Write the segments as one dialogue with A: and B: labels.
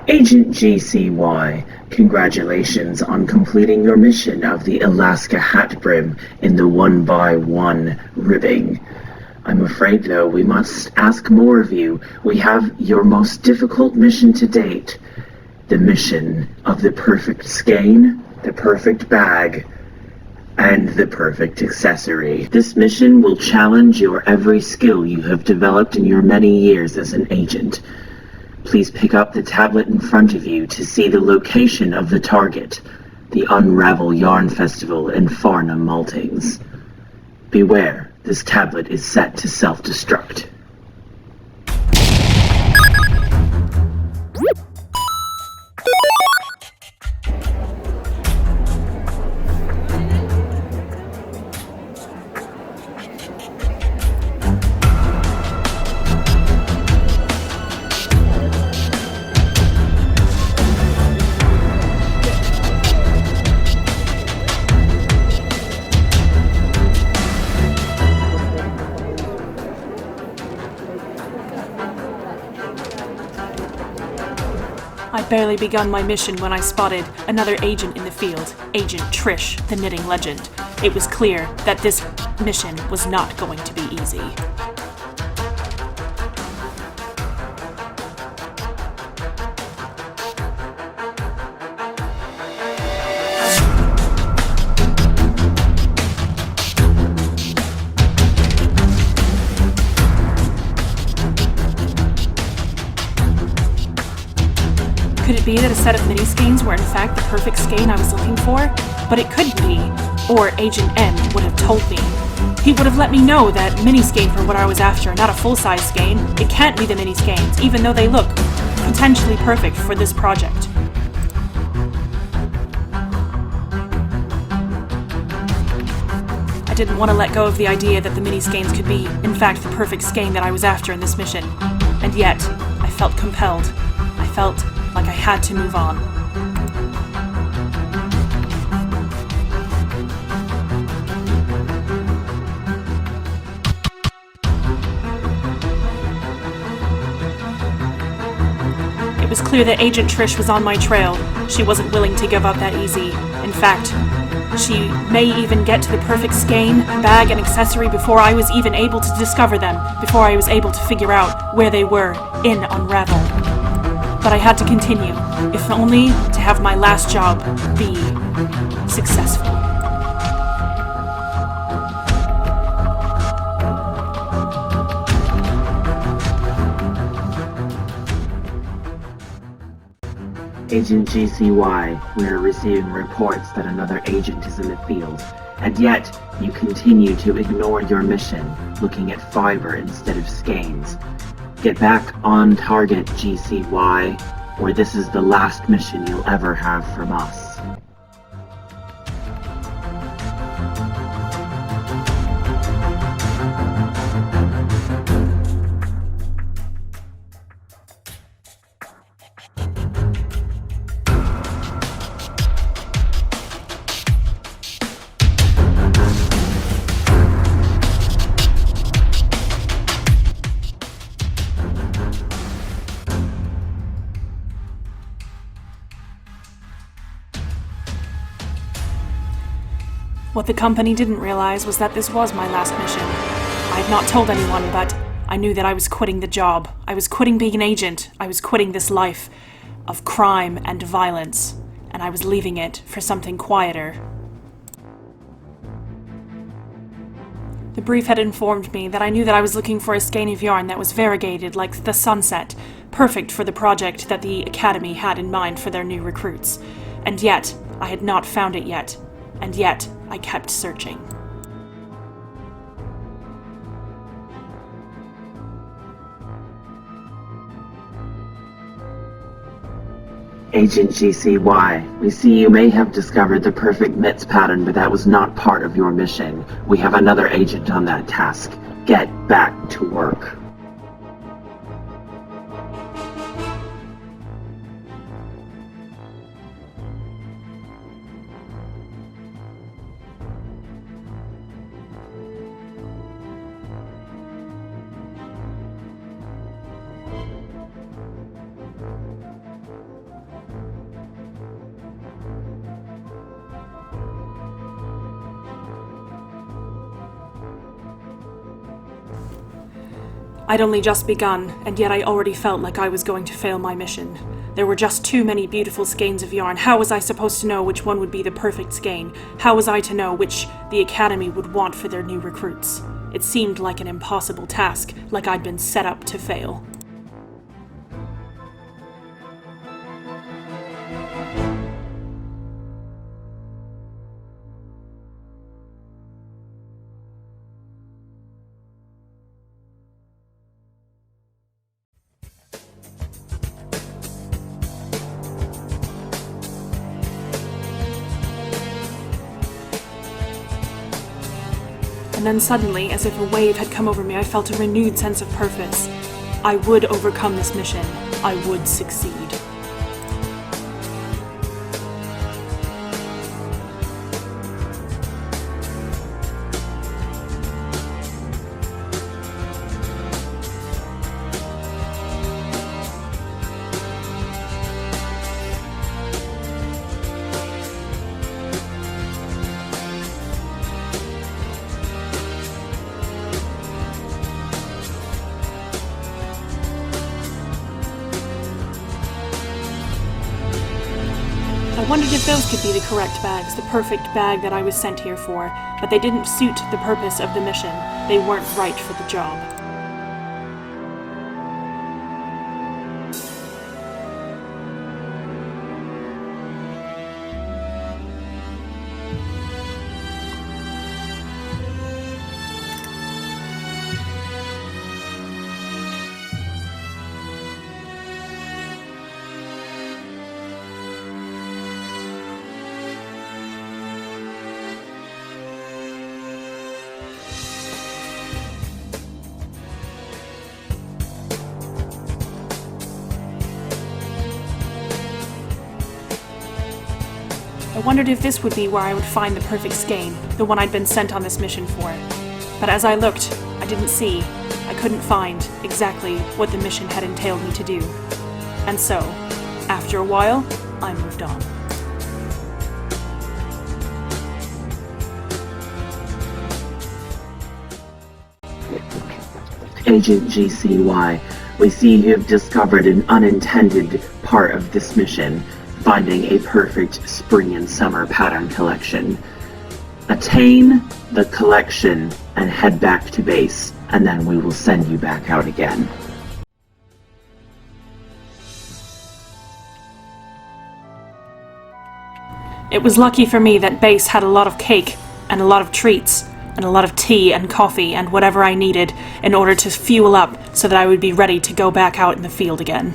A: Agent GCY, congratulations on completing your mission of the Alaska Hat Brim in the 1x1 ribbing. I'm afraid, though, we must ask more of you. We have your most difficult mission to date, the mission of the perfect skein, the perfect bag, and the perfect accessory. This mission will challenge your every skill you have developed in your many years as an agent. Please pick up the tablet in front of you to see the location of the target, the Unravel Yarn Festival in Farnham, Maltings. Beware, this tablet is set to self-destruct.
B: I'd barely begun my mission when I spotted another agent in the field, Agent Trish, the knitting legend. It was clear that this mission was not going to be easy. Could it be that a set of mini skeins were in fact the perfect skein I was looking for? But it couldn't be, or Agent M would have told me. He would have let me know that mini skein for what I was after, not a full-size skein. It can't be the mini skeins, even though they look potentially perfect for this project. I didn't want to let go of the idea that the mini skeins could be, in fact, the perfect skein that I was after in this mission. And yet, I felt compelled. I felt like I had to move on. It was clear that Agent Trish was on my trail. She wasn't willing to give up that easy. In fact, she may even get to the perfect skein, bag, and accessory before I was even able to discover them, before I was able to figure out where they were in Unravel. But I had to continue, if only to have my last job be successful.
A: Agent GCY, we are receiving reports that another agent is in the field, and yet you continue to ignore your mission, looking at fiber instead of skeins. Get back on target, GCY, or this is the last mission you'll ever have from us.
B: What the company didn't realize was that this was my last mission. I had not told anyone, but I knew that I was quitting the job. I was quitting being an agent. I was quitting this life of crime and violence, and I was leaving it for something quieter. The brief had informed me that I knew that I was looking for a skein of yarn that was variegated like the sunset, perfect for the project that the Academy had in mind for their new recruits. And yet, I had not found it yet. And yet, I kept searching.
A: Agent GCY, we see you may have discovered the perfect mitts pattern, but that was not part of your mission. We have another agent on that task. Get back to work.
B: I'd only just begun, and yet I already felt like I was going to fail my mission. There were just too many beautiful skeins of yarn. How was I supposed to know which one would be the perfect skein? How was I to know which the Academy would want for their new recruits? It seemed like an impossible task, like I'd been set up to fail. And then suddenly, as if a wave had come over me, I felt a renewed sense of purpose. I would overcome this mission. I would succeed. I wondered if those could be the correct bags, the perfect bag that I was sent here for, but they didn't suit the purpose of the mission. They weren't right for the job. I wondered if this would be where I would find the perfect skein, the one I'd been sent on this mission for. But as I looked, I didn't see, I couldn't find exactly what the mission had entailed me to do. And so, after a while, I moved on.
A: Agent GCY, we see you have discovered an unintended part of this mission, finding a perfect spring and summer pattern collection. Attain the collection and head back to base, and then we will send you back out again.
B: It was lucky for me that base had a lot of cake, and a lot of treats, and a lot of tea and coffee and whatever I needed in order to fuel up so that I would be ready to go back out in the field again.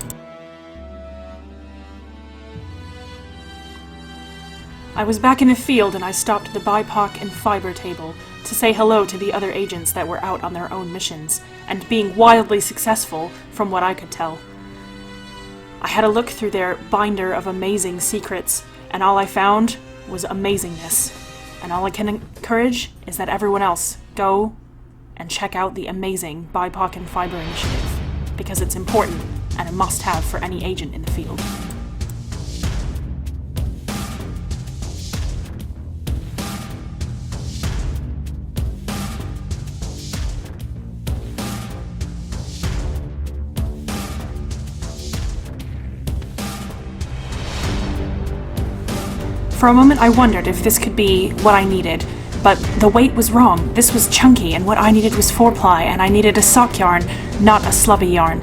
B: I was back in the field and I stopped at the BIPOC and fiber table to say hello to the other agents that were out on their own missions, and being wildly successful from what I could tell. I had a look through their binder of amazing secrets, and all I found was amazingness. And all I can encourage is that everyone else go and check out the amazing BIPOC and fiber initiative, because it's important and a must-have for any agent in the field. For a moment I wondered if this could be what I needed, but the weight was wrong. This was chunky, and what I needed was 4-ply, and I needed a sock yarn, not a slubby yarn.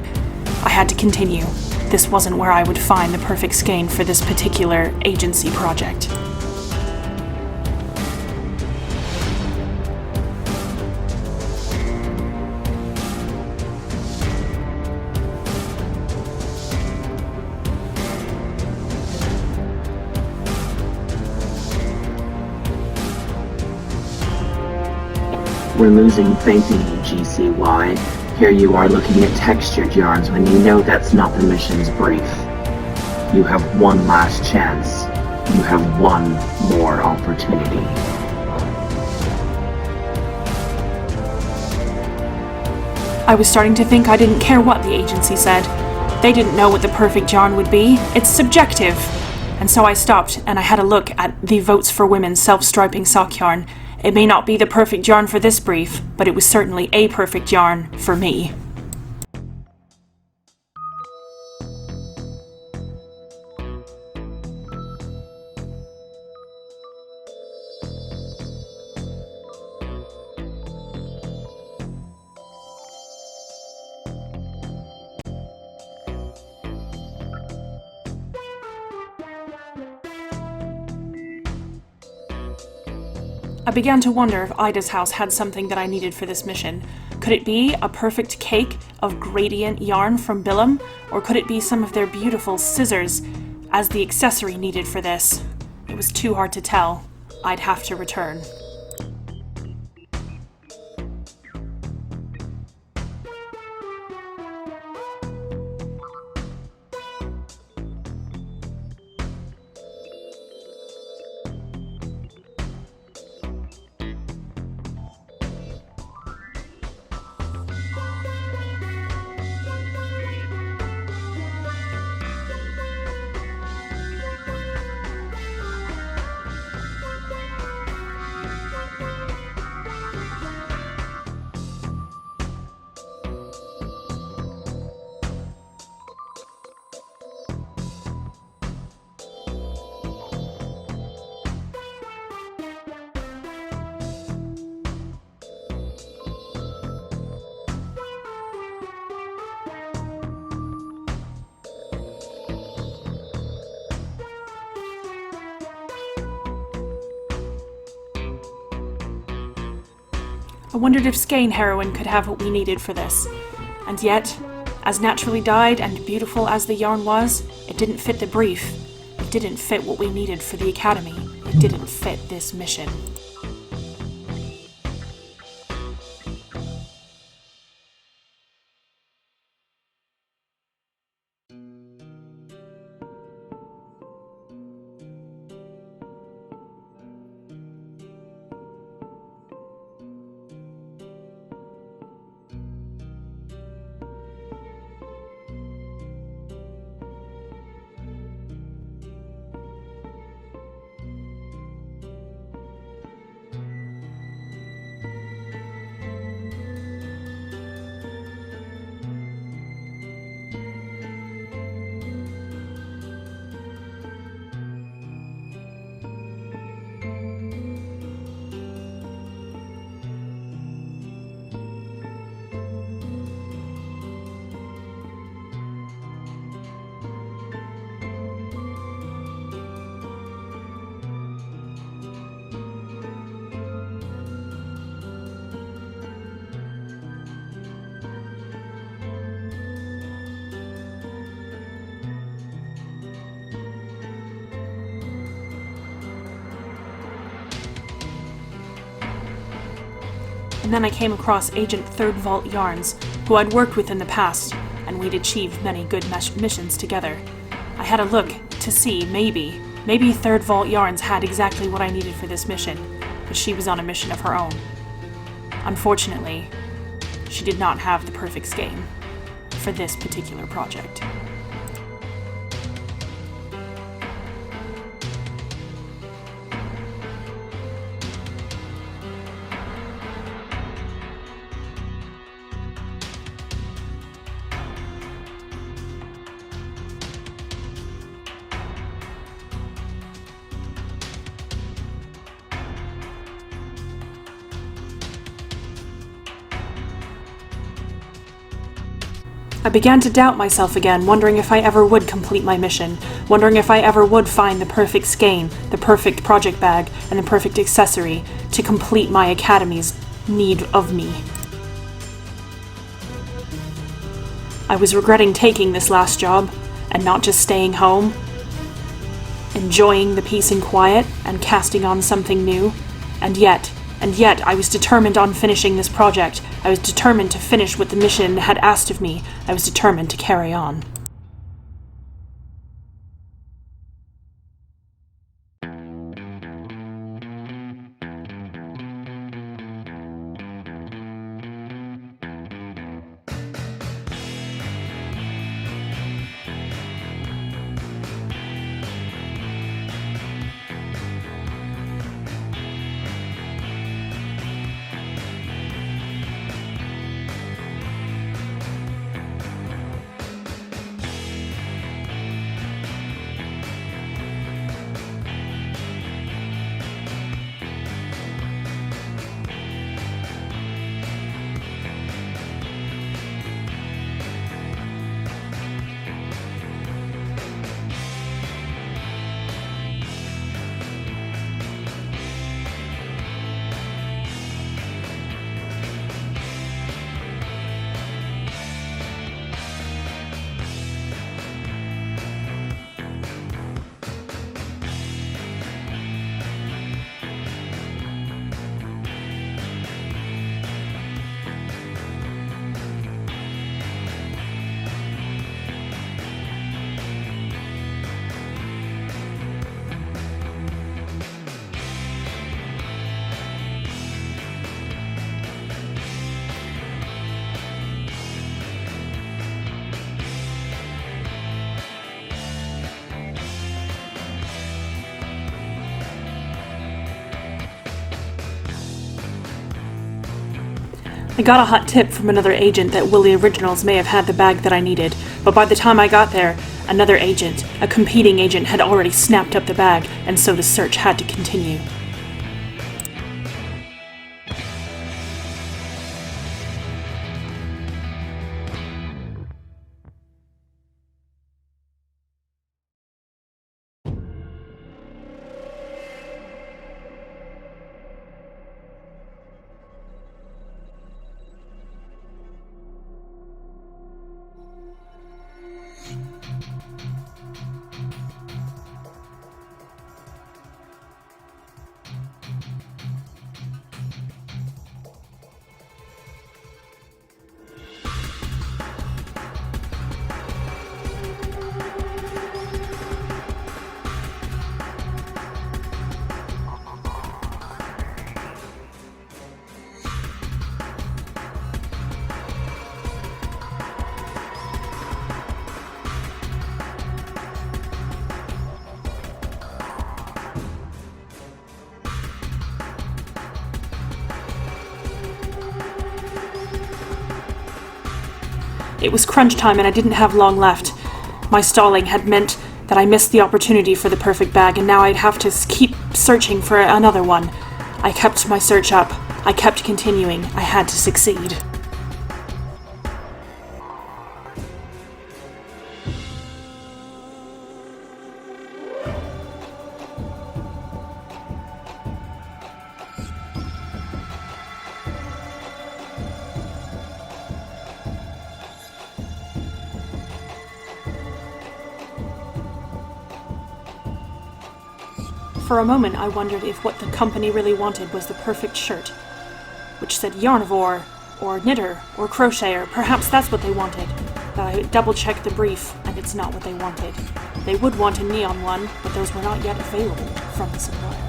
B: I had to continue. This wasn't where I would find the perfect skein for this particular agency project.
A: We're losing faith in you, GCY. Here you are looking at textured yarns when you know that's not the mission's brief. You have one last chance. You have one more opportunity.
B: I was starting to think I didn't care what the agency said. They didn't know what the perfect yarn would be. It's subjective. And so I stopped and I had a look at the Votes for Women self-striping sock yarn. It may not be the perfect yarn for this brief, but it was certainly a perfect yarn for me. I began to wonder if Ida's house had something that I needed for this mission. Could it be a perfect cake of gradient yarn from Billum, or could it be some of their beautiful scissors as the accessory needed for this? It was too hard to tell. I'd have to return. I wondered if Skein heroine could have what we needed for this. And yet, as naturally dyed and beautiful as the yarn was, it didn't fit the brief. It didn't fit what we needed for the Academy. It didn't fit this mission. And then I came across Agent Third Vault Yarns, who I'd worked with in the past, and we'd achieved many good missions together. I had a look to see, maybe Third Vault Yarns had exactly what I needed for this mission, but she was on a mission of her own. Unfortunately, she did not have the perfect skein for this particular project. I began to doubt myself again, wondering if I ever would complete my mission, wondering if I ever would find the perfect skein, the perfect project bag, and the perfect accessory to complete my Academy's need of me. I was regretting taking this last job, and not just staying home, enjoying the peace and quiet, and casting on something new, and yet I was determined on finishing this project. I was determined to finish what the mission had asked of me. I was determined to carry on. I got a hot tip from another agent that Willy Originals may have had the bag that I needed, but by the time I got there, another agent, a competing agent, had already snapped up the bag, and so the search had to continue. It was crunch time and I didn't have long left. My stalling had meant that I missed the opportunity for the perfect bag, and now I'd have to keep searching for another one. I kept my search up. I kept continuing. I had to succeed. For a moment, I wondered if what the company really wanted was the perfect shirt, which said yarnivore, or knitter, or crocheter. Perhaps that's what they wanted. But I double-checked the brief, and it's not what they wanted. They would want a neon one, but those were not yet available from the supplier.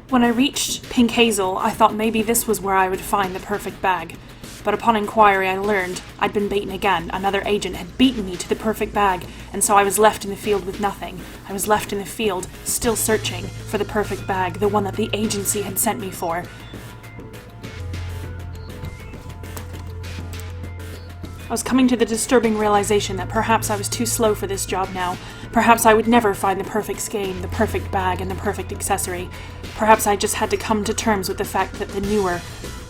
B: When I reached Pink Hazel, I thought maybe this was where I would find the perfect bag. But upon inquiry, I learned I'd been beaten again. Another agent had beaten me to the perfect bag, and so I was left in the field with nothing. I was left in the field, still searching for the perfect bag, the one that the agency had sent me for. I was coming to the disturbing realization that perhaps I was too slow for this job now. Perhaps I would never find the perfect skein, the perfect bag, and the perfect accessory. Perhaps I just had to come to terms with the fact that the newer,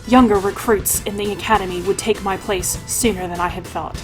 B: younger recruits in the academy would take my place sooner than I had thought.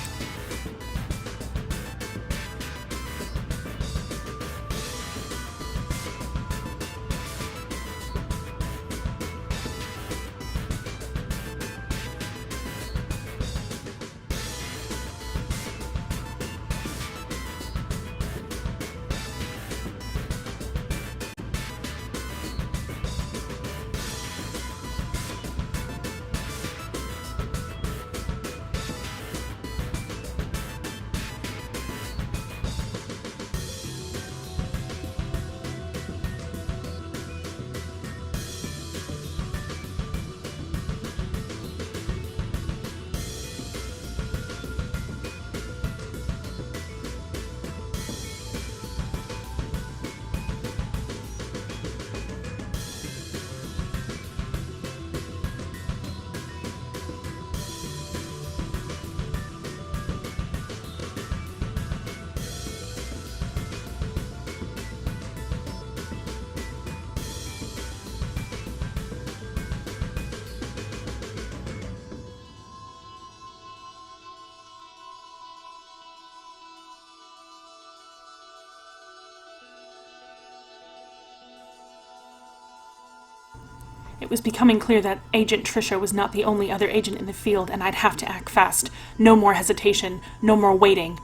B: It was becoming clear that Agent Trisha was not the only other agent in the field, and I'd have to act fast. No more hesitation, no more waiting.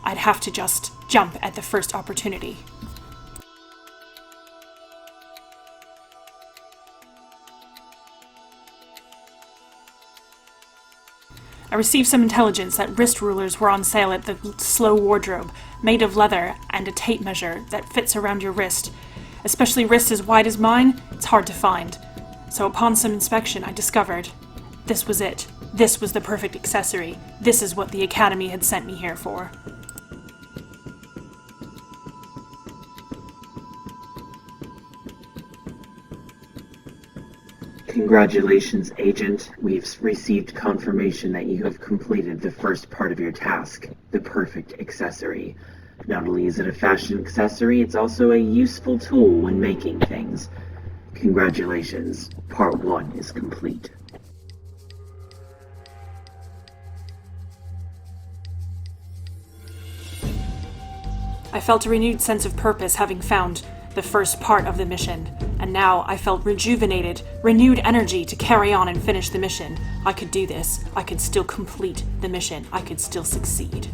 B: I'd have to just jump at the first opportunity. I received some intelligence that wrist rulers were on sale at the Slow Wardrobe, made of leather and a tape measure that fits around your wrist. Especially wrists as wide as mine, it's hard to find. So upon some inspection, I discovered this was it. This was the perfect accessory. This is what the Academy had sent me here for.
A: Congratulations, Agent. We've received confirmation that you have completed the first part of your task, the perfect accessory. Not only is it a fashion accessory, it's also a useful tool when making things. Congratulations. Part 1 is complete.
B: I felt a renewed sense of purpose having found the first part of the mission, and now I felt rejuvenated, renewed energy to carry on and finish the mission. I could do this. I could still complete the mission. I could still succeed.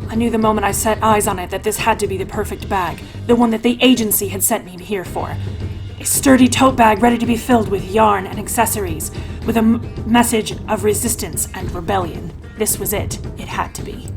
B: I knew the moment I set eyes on it that this had to be the perfect bag, the one that the agency had sent me here for. A sturdy tote bag ready to be filled with yarn and accessories, with a message of resistance and rebellion. This was it. It had to be.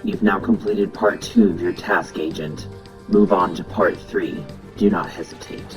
A: You've now completed Part 2 of your task, Agent. Move on to Part 3. Do not hesitate.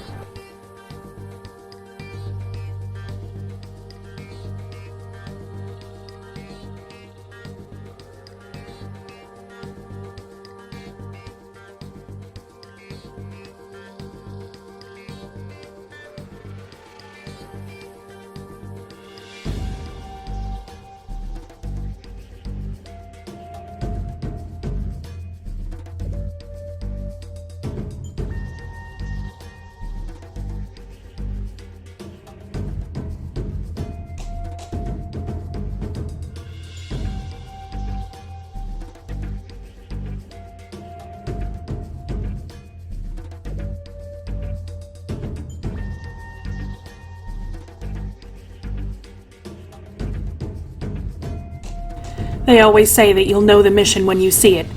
B: They always say that you'll know the mission when you see it,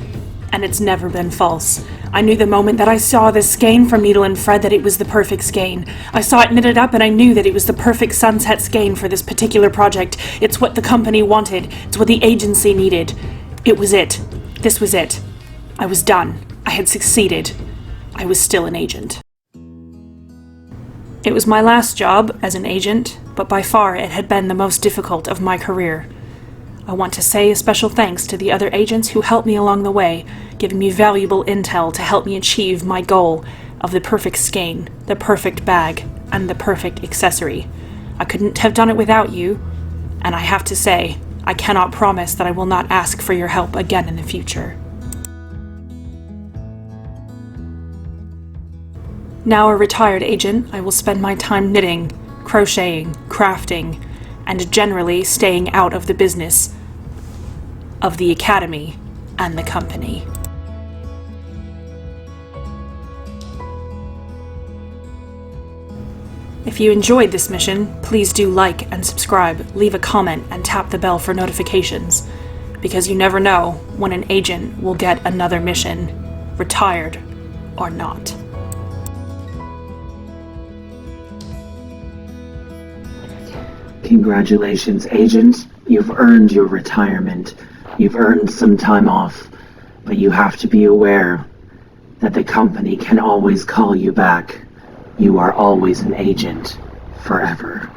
B: and it's never been false. I knew the moment that I saw this skein from Needle and Thread that it was the perfect skein. I saw it knitted up and I knew that it was the perfect sunset skein for this particular project. It's what the company wanted. It's what the agency needed. It was it. This was it. I was done. I had succeeded. I was still an agent. It was my last job as an agent, but by far it had been the most difficult of my career. I want to say a special thanks to the other agents who helped me along the way, giving me valuable intel to help me achieve my goal of the perfect skein, the perfect bag, and the perfect accessory. I couldn't have done it without you, and I have to say, I cannot promise that I will not ask for your help again in the future. Now a retired agent, I will spend my time knitting, crocheting, crafting, and generally staying out of the business of the Academy and the company. If you enjoyed this mission, please do like and subscribe, leave a comment, and tap the bell for notifications, because you never know when an agent will get another mission, retired or not.
A: Congratulations, Agent. You've earned your retirement. You've earned some time off, but you have to be aware that the company can always call you back. You are always an agent, forever.